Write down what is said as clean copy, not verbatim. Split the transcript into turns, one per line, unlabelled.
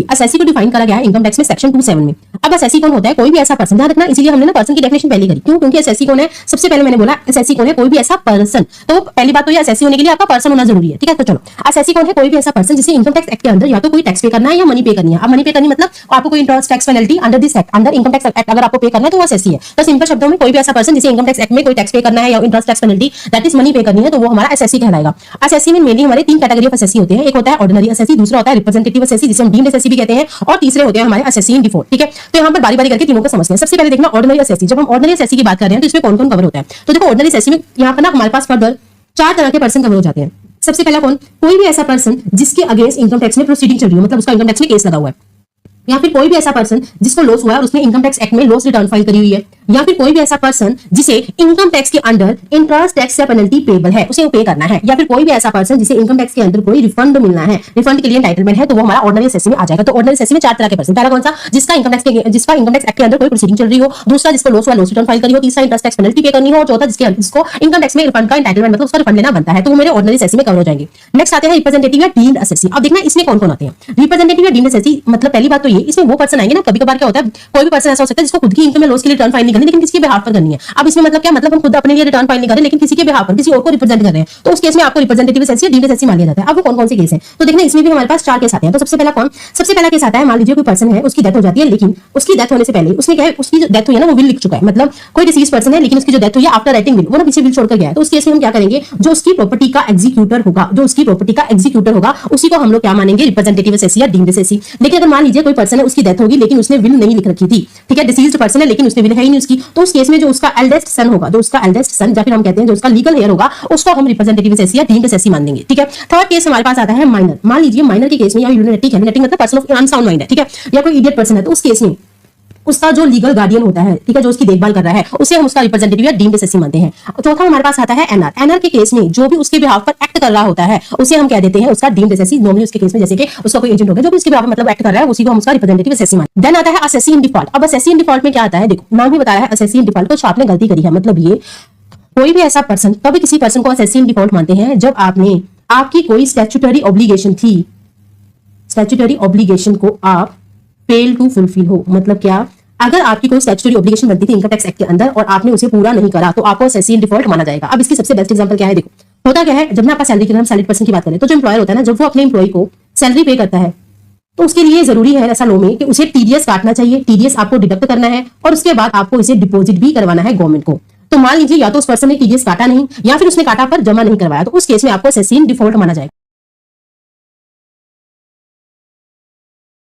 की। असेसी को डिफाइन करा गया है इनकम टैक्स में सेक्शन 27 में। अब असेसी कौन होता है? कोई भी ऐसा पर्सन, ध्यान रखना, इसीलिए हमने ना पर्सन की डेफिनेशन पहले करी। क्यों? क्योंकि असेसी कौन है? सबसे पहले मैंने बोला असेसी कौन है? कोई भी ऐसा पर्सन। तो पहली बात तो ये असेसी होने के लिए आपका पर्सन होना जरूरी है, ठीक है। तो चलो, असेसी कौन है? कोई भी ऐसा पर्सन जिसे इनकम टैक्स एक्ट के अंदर या तो कोई टैक्स पे करना है या मनी पे करनी है। अब मनी पे करनी मतलब आपको कोई interest tax penalty under this act, under income tax act अगर आपको पे करना है तो वो असेसी है। तो सिंपल शब्दों में कोई भी ऐसा पर्सन जिसे इनकम टैक्स एक्ट में कोई टैक्स पे करना है या interest tax penalty that is money पे करनी है तो वो हमारा असेसी कहलाएगा। असेसी में मेनली हमारे तीन कैटेगरी ऑफ असेसी होते हैं। एक होता है ऑर्डिनरी असेसी, दूसरा होता है रिप्रेजेंटेटिव असेसी जिसे हम डीम्ड असेसी भी कहते हैं, और तीसरे होते हैं हमारे असेसी इन डिफॉल्ट, ठीक है। तो यहाँ पर बारी बारी करके तीनों को समझते हैं। सबसे पहले देखना ऑर्डिनरी असेसी। जब हम ऑर्डिनरी असेसी की बात कर रहे हैं तो इसमें कौन कौन कवर होता है? तो देखो ऑर्डिनरी असेसी में यहाँ पर ना हमारे पास फर्दर 4 तरह के पर्सन कवर हो जाते हैं। सबसे पहला कौन? कोई भी ऐसा पर्सन जिसके अगेंस्ट इनकम टैक्स में प्रोसीडिंग चल रही है, मतलब उसका इनकम टैक्स में केस लगा हुआ है, या फिर कोई भी ऐसा पर्सन जिसको लॉस हुआ है और उसने इनकम टैक्स एक्ट में लॉस रिटर्न फाइल करी हुई है, या फिर कोई भी ऐसा पर्सन जिसे इनकम टैक्स के अंडर इंटरेस्ट टैक्स या पेनल्टी पेबल है, उसे पे करना है, या फिर कोई भी ऐसा पर्सन जिसे इनकम टैक्स के अंदर कोई रिफंड मिलना है, रिफंड के लिए एंटाइटलमेंट है, तो वो हमारा ऑर्डिनरी असेसी में आ जाएगा। तो ऑर्डिनरी असेसी में 4 तरह के पर्सन। पहला कौन सा? जिसका इनकम टैक्स एक्ट के अंदर कोई प्रोसीडिंग चल रही हो, दूसरा जिसको लॉस हुआ लॉस रिटर्न फाइल करी हो, तीसरा इंटरेस्ट टैक्स पेनल्टी पे करनी हो, चौथा जिसको इनकम टैक्स में रिफंड का एंटाइटलमेंट मतलब उसका रिफंड लेना बनता है, तो वो मेरे ऑर्डिनरी असेसी में कवर हो जाएंगे। नेक्स्ट आते हैं रिप्रेजेंटेटिव या डीम्ड असेसी। अब देखना इसमें कौन कौन आते हैं। रिप्रेजेंटेटिव या डीम्ड असेसी मतलब पहली बात तो ये, इसमें वो पर्सन आएंगे ना, कभी कभार क्या होता है कोई भी पर्सन ऐसा हो सकता है जिसको खुद की इनकम में लॉस के लिए रिटर्न फाइल नहीं करनी लेकिन किसी के बिहाफ पर करनी है। अब इसमें मतलब क्या? मतलब हम खुद अपने लिए रिटर्न फाइल नहीं कर रहे लेकिन किसी के बिहाफ पर किसी और को रिप्रेजेंट कर रहे हैं, तो उस केस में आपको रिप्रेजेंटेटिव असेसी या डीम्ड असेसी मान लिया जाता है। अब वो कौन कौन से केस है? तो देखना इसमें भी हमारे पास 4 केस आते हैं। तो सबसे पहला कौन? सबसे पहला केस आता है, मान लीजिए कोई पर्सन है, उसकी डेथ हो जाती है, लेकिन उसकी डेथ होने से पहले उसने क्या है, उसकी जो डेथ हुई है ना वो विल लिख चुका है, मतलब कोई डिसीज पर्सन है लेकिन उसकी जो डेथ हुई है आफ्टर राइटिंग विल, वो ना पीछे विल छोड़कर गया है। तो उस केस में हम क्या करेंगे? जो उसकी प्रॉपर्टी का एग्जीक्यूटर होगा, जो उसकी प्रॉपर्टी का एग्जीक्यूटर होगा उसी को हम लोग क्या मानेंगे? रिप्रेजेंटेटिव असेसी या डीम्ड असेसी। लेकिन अगर मान लीजिए कोई पर्सन है, उसकी डेथ होगी लेकिन उसने विल नहीं लिख रखी थी, ठीक है, डिसीज्ड पर्सन है लेकिन उसने विल है ही नहीं उसकी, तो उस केस में जो उसका एल्डेस्ट सन होगा, जो उसका एल्डेस्ट सन या फिर हम कहते हैं जो उसका लीगल हेयर होगा, उसको हम रिप्रेजेंटेटिव असेसी या डीम्ड असेसी मान देंगे, ठीक है। थर्ड केस हमारे पास आता है माइनर। मान लीजिए माइनर के केस में या ल्यूनेटिक है, ल्यूनेटिक मतलब पर्सन ऑफ अनसाउंड माइंड है, ठीक है, या कोई इडियट पर्सन है, तो उस केस में उसका जो लीगल गार्डियन होता है, ठीक है, जो उसकी देखभाल कर रहा है, उसे हम उसका रिप्रेजेंटेटिव या डीम्ड असेसी मानते हैं। चौथा हमारे पास आता है एनआर। एनआर के केस में जो भी उसके बिहाफ पर एक्ट कर रहा होता है उसे हम कह देते हैं उसका डीम्ड असेसी। नॉर्मली उसके केस में जैसे कि उसका कोई एजेंट होगा जो भी उसके बिहाफ पर मतलब एक्ट कर रहा है, उसी को हम उसका रिप्रेजेंटेटिव असेसी मानते हैं। देन आता है असेसी इन डिफॉल्ट। अब असेसी इन डिफॉल्ट में क्या आता है? देखो नाम ही बता रहा है असेसी इन डिफॉल्ट, तो आपने गलती करी है। मतलब ये कोई भी ऐसा पर्सन, कभी किसी पर्सन को असेसी इन डिफॉल्ट मानते हैं जब आपकी कोई स्टैट्यूटरी ऑब्लिगेशन थी, स्टैट्यूटरी ऑब्लिगेशन को आप फेल टू फुलफिल हो। मतलब क्या? अगर आपकी कोई स्टैट्यूटरी ऑब्लिगेशन बनती थी इनकम टैक्स एक्ट के अंदर और आपने उसे पूरा नहीं करा तो आपको असेसी इन डिफॉल्ट माना जाएगा। अब इसकी सबसे बेस्ट एग्जांपल क्या है? देखो होता क्या है, जब ना आपका सैलरी की, हम सैलरी पर्सन की बात करें तो जो एम्प्लॉयर होता है ना, जब वो अपने एम्प्लॉय को सैलरी पे करता है तो उसके लिए जरूरी है ऐसा लो में कि उसे टीडीएस काटना चाहिए, टीडीएस आपको डिडक्ट करना है और उसके बाद आपको इसे डिपॉजिट भी करवाना है गवर्नमेंट को। तो मान लीजिए या तो उस पर्सन ने टीडीएस काटा नहीं या फिर उसने काटा पर जमा नहीं करवाया, तो उस केस में आपको असेसी इन डिफॉल्ट माना जाएगा।